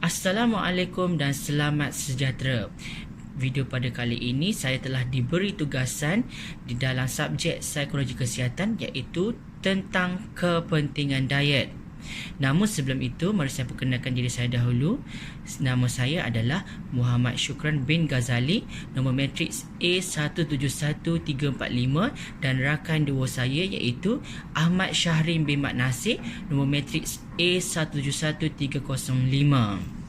Assalamualaikum dan selamat sejahtera. Video pada kali ini saya telah diberi tugasan di dalam subjek psikologi kesihatan iaitu tentang kepentingan diet. Namun sebelum itu, mari saya perkenalkan diri saya dahulu. Nama saya adalah Muhammad Syukran bin Ghazali, nombor matriks A171345 dan rakan duo saya iaitu Ahmad Syahrin bin Mat Nasir, nombor matriks A171305.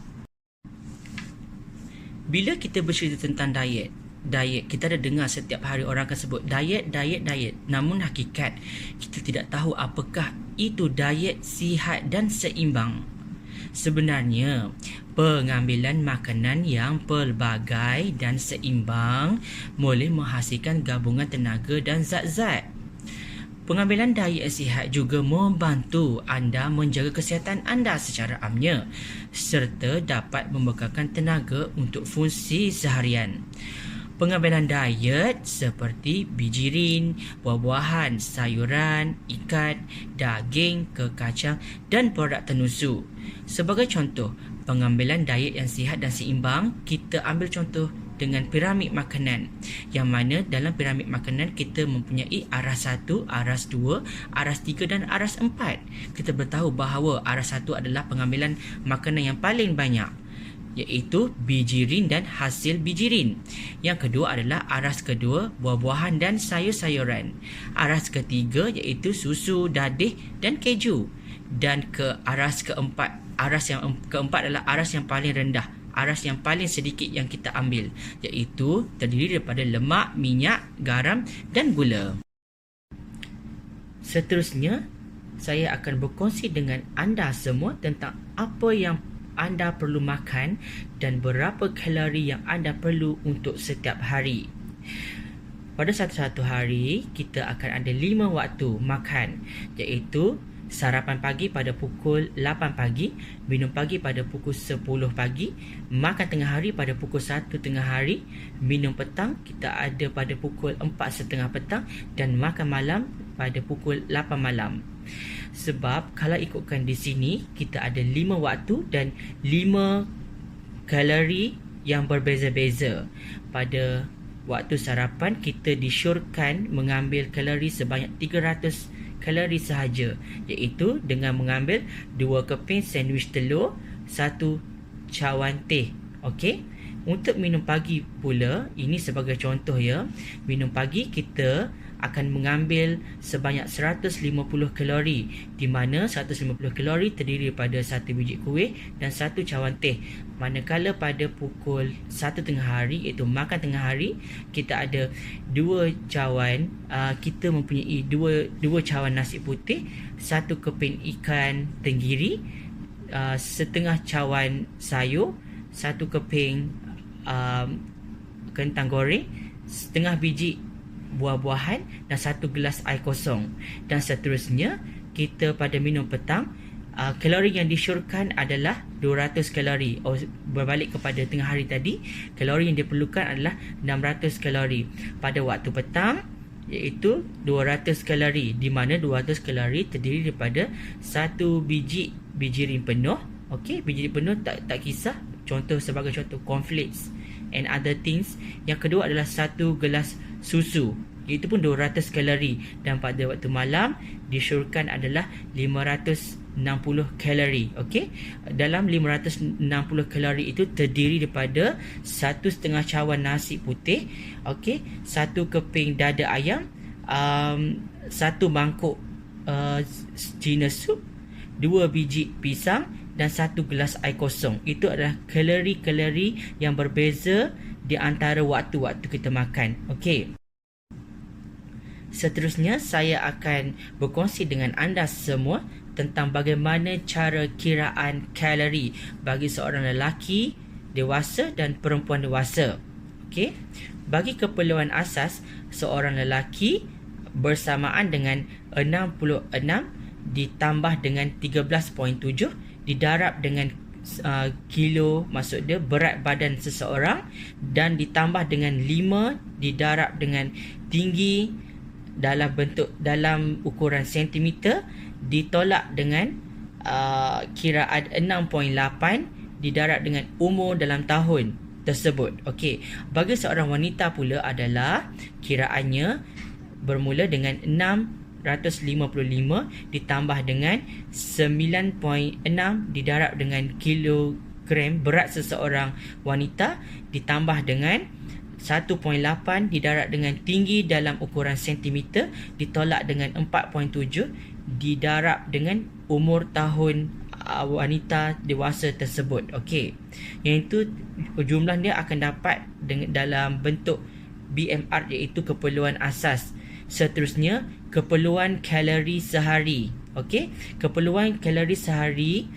Bila kita bercerita tentang diet, kita dah dengar setiap hari orang akan sebut diet. Namun hakikat, kita tidak tahu apakah itu diet sihat dan seimbang. Sebenarnya, pengambilan makanan yang pelbagai dan seimbang boleh menghasilkan gabungan tenaga dan zat-zat. Pengambilan diet sihat juga membantu anda menjaga kesihatan anda secara amnya serta dapat membekalkan tenaga untuk fungsi seharian. Pengambilan diet seperti bijirin, buah-buahan, sayuran, ikan, daging, kekacang dan produk tenusu. Sebagai contoh, pengambilan diet yang sihat dan seimbang, kita ambil contoh dengan piramid makanan. Yang mana dalam piramid makanan kita mempunyai aras 1, aras 2, aras 3 dan aras 4. Kita bertahu bahawa aras 1 adalah pengambilan makanan yang paling banyak, iaitu bijirin dan hasil bijirin. Yang kedua adalah aras kedua, buah-buahan dan sayur-sayuran. Aras ketiga iaitu susu, dadih dan keju. Dan aras keempat adalah aras yang paling rendah, aras yang paling sedikit yang kita ambil, iaitu terdiri daripada lemak, minyak, garam dan gula. Seterusnya, saya akan berkongsi dengan anda semua tentang apa yang anda perlu makan dan berapa kalori yang anda perlu untuk setiap hari. Pada satu-satu hari, kita akan ada 5 waktu makan, iaitu sarapan pagi pada pukul 8 pagi, minum pagi pada pukul 10 pagi, makan tengah hari pada pukul 1 tengah hari, minum petang kita ada pada pukul 4.30 petang dan makan malam pada pukul 8 malam. Sebab kalau ikutkan di sini, kita ada 5 waktu dan 5 kalori yang berbeza-beza. Pada waktu sarapan, kita disyorkan mengambil kalori sebanyak 300 kalori sahaja, iaitu dengan mengambil 2 keping sandwich telur, 1 cawan teh. Okey. Untuk minum pagi pula, ini sebagai contoh ya. Minum pagi kita akan mengambil sebanyak 150 kalori, di mana 150 kalori terdiri daripada 1 biji kuih dan 1 cawan teh. Manakala pada pukul 1 tengah hari, iaitu makan tengah hari, kita ada 2 cawan, kita mempunyai 2 cawan nasi putih, 1 keping ikan tenggiri, setengah cawan sayur, 1 keping kentang goreng, setengah biji buah-buahan dan 1 gelas air kosong. Dan seterusnya, kita pada minum petang, kalori yang disyorkan adalah 200 kalori. Berbalik kepada tengah hari tadi, kalori yang diperlukan adalah 600 kalori. Pada waktu petang, iaitu 200 kalori, di mana 200 kalori terdiri daripada 1 biji bijirin penuh. Okey, bijirin penuh tak kisah. Sebagai contoh cornflakes and other things. Yang kedua adalah 1 gelas susu, itu pun 200 kalori. Dan pada waktu malam disyorkan adalah 560 kalori. Okey, dalam 560 kalori itu terdiri daripada 1,5 cawan nasi putih, okey, 1 keping dada ayam, 1 mangkuk Cina soup, 2 biji pisang dan 1 gelas air kosong. Itu adalah kalori-kalori yang berbeza di antara waktu-waktu kita makan. Okey. Seterusnya, saya akan berkongsi dengan anda semua tentang bagaimana cara kiraan kalori bagi seorang lelaki dewasa dan perempuan dewasa. Okey. Bagi keperluan asas, seorang lelaki bersamaan dengan 66 ditambah dengan 13.7 didarab dengan kilo, maksud dia berat badan seseorang, dan ditambah dengan 5 didarab dengan tinggi dalam ukuran sentimeter, ditolak dengan kiraan 6.8 didarab dengan umur dalam tahun tersebut. Okey, bagi seorang wanita pula adalah kiraannya bermula dengan 655 ditambah dengan 9.6 didarab dengan kilogram berat seseorang wanita ditambah dengan 1.8 didarab dengan tinggi dalam ukuran sentimeter ditolak dengan 4.7 didarab dengan umur tahun wanita dewasa tersebut. Okey. Iaitu jumlah dia akan dapat dalam bentuk BMR iaitu keperluan asas. Seterusnya, keperluan kalori sehari. Okey. Keperluan kalori sehari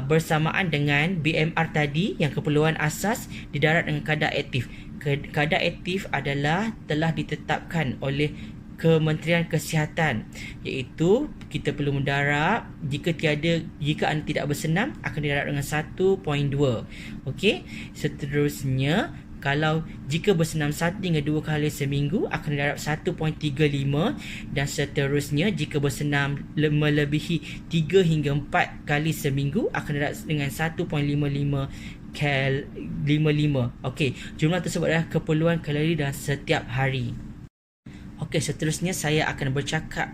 bersamaan dengan BMR tadi yang keperluan asas didarab dengan kadar aktif. Kadar aktif adalah telah ditetapkan oleh Kementerian Kesihatan, iaitu kita perlu mendarab jika anda tidak bersenam akan didarab dengan 1.2. Okey. Seterusnya, kalau jika bersenam 1 hingga 2 kali seminggu akan didarab 1.35 dan seterusnya jika bersenam melebihi 3 hingga 4 kali seminggu akan didarab dengan 1.55. Okey, jumlah tersebut adalah keperluan kalori dalam setiap hari. Okey, seterusnya saya akan bercakap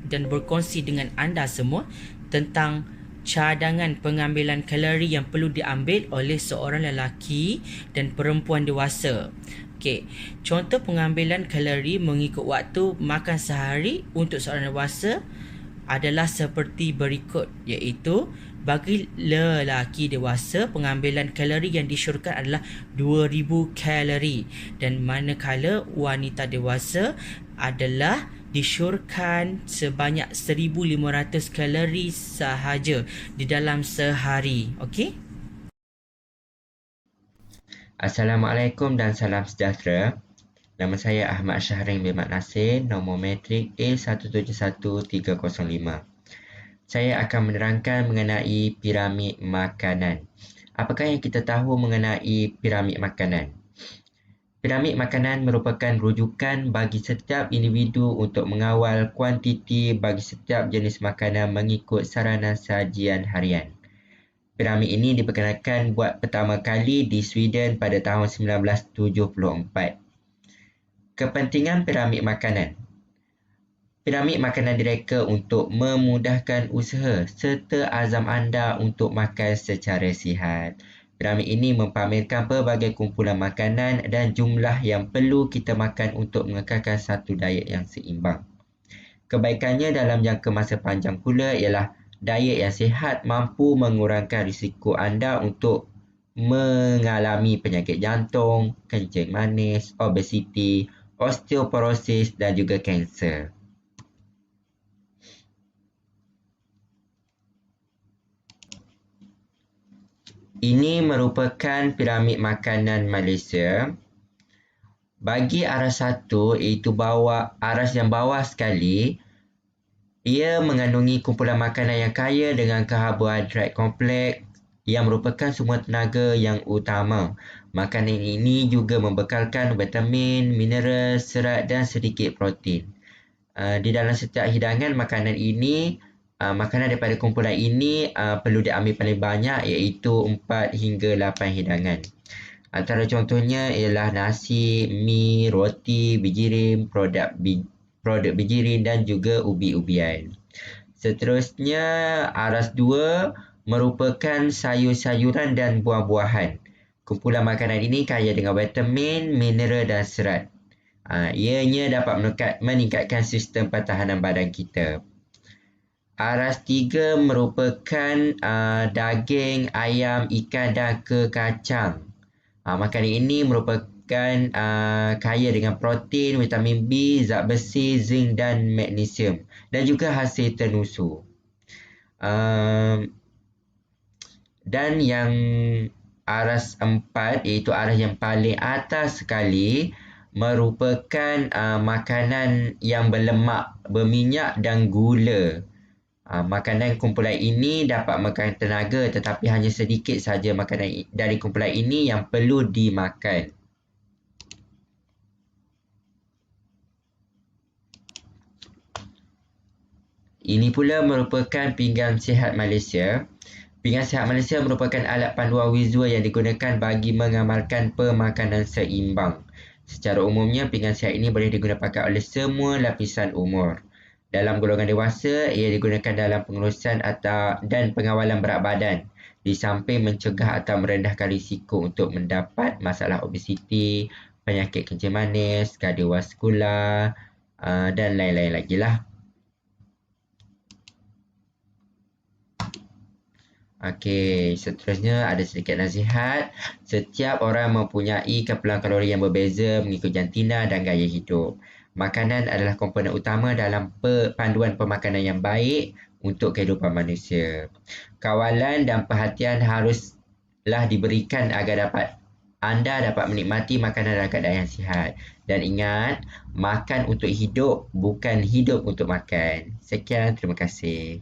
dan berkongsi dengan anda semua tentang cadangan pengambilan kalori yang perlu diambil oleh seorang lelaki dan perempuan dewasa. Okey, contoh pengambilan kalori mengikut waktu makan sehari untuk seorang dewasa adalah seperti berikut, iaitu bagi lelaki dewasa pengambilan kalori yang disyorkan adalah 2000 kalori dan manakala wanita dewasa adalah disyorkan sebanyak 1500 kalori sahaja di dalam sehari. Okey? Assalamualaikum dan salam sejahtera. Nama saya Ahmad Syahrin bin Mat Nasir, nombor matrik A171305. Saya akan menerangkan mengenai piramid makanan. Apakah yang kita tahu mengenai piramid makanan? Piramid makanan merupakan rujukan bagi setiap individu untuk mengawal kuantiti bagi setiap jenis makanan mengikut saranan sajian harian. Piramid ini diperkenalkan buat pertama kali di Sweden pada tahun 1974. Kepentingan piramid makanan. Piramid makanan direka untuk memudahkan usaha serta azam anda untuk makan secara sihat. Piramid ini mempamerkan pelbagai kumpulan makanan dan jumlah yang perlu kita makan untuk mengekalkan satu diet yang seimbang. Kebaikannya dalam jangka masa panjang pula ialah diet yang sihat mampu mengurangkan risiko anda untuk mengalami penyakit jantung, kencing manis, obesiti, osteoporosis dan juga kanser. Ini merupakan piramid makanan Malaysia. Bagi aras 1 iaitu aras yang bawah sekali, ia mengandungi kumpulan makanan yang kaya dengan karbohidrat kompleks yang merupakan sumber tenaga yang utama. Makanan ini juga membekalkan vitamin, mineral, serat dan sedikit protein. Di dalam setiap hidangan makanan ini, makanan daripada kumpulan ini perlu diambil paling banyak iaitu 4 hingga 8 hidangan. Antara contohnya ialah nasi, mi, roti, bijirim, produk bijirim dan juga ubi-ubian. Seterusnya, aras 2 merupakan sayur-sayuran dan buah-buahan. Kumpulan makanan ini kaya dengan vitamin, mineral dan serat. Ianya dapat meningkatkan sistem pertahanan badan kita. Aras 3 merupakan daging, ayam, ikan dan kacang. Makanan ini merupakan kaya dengan protein, vitamin B, zat besi, zinc dan magnesium dan juga hasil tenusu. Dan yang aras 4 iaitu aras yang paling atas sekali merupakan makanan yang berlemak, berminyak dan gula. Makanan kumpulan ini dapat memberikan tenaga tetapi hanya sedikit saja makanan dari kumpulan ini yang perlu dimakan. Ini pula merupakan pinggan sihat Malaysia. Pinggan Sihat Malaysia merupakan alat panduan visual yang digunakan bagi mengamalkan pemakanan seimbang. Secara umumnya, pinggan sihat ini boleh digunakan oleh semua lapisan umur. Dalam golongan dewasa, ia digunakan dalam pengurusan dan pengawalan berat badan, di samping mencegah atau merendahkan risiko untuk mendapat masalah obesiti, penyakit kencing manis, kardiovaskular dan lain-lain lagi lah. Okey, seterusnya ada sedikit nasihat. Setiap orang mempunyai keperluan kalori yang berbeza mengikut jantina dan gaya hidup. Makanan adalah komponen utama dalam panduan pemakanan yang baik untuk kehidupan manusia. Kawalan dan perhatian haruslah diberikan agar anda dapat menikmati makanan dalam keadaan yang sihat. Dan ingat, makan untuk hidup, bukan hidup untuk makan. Sekian, terima kasih.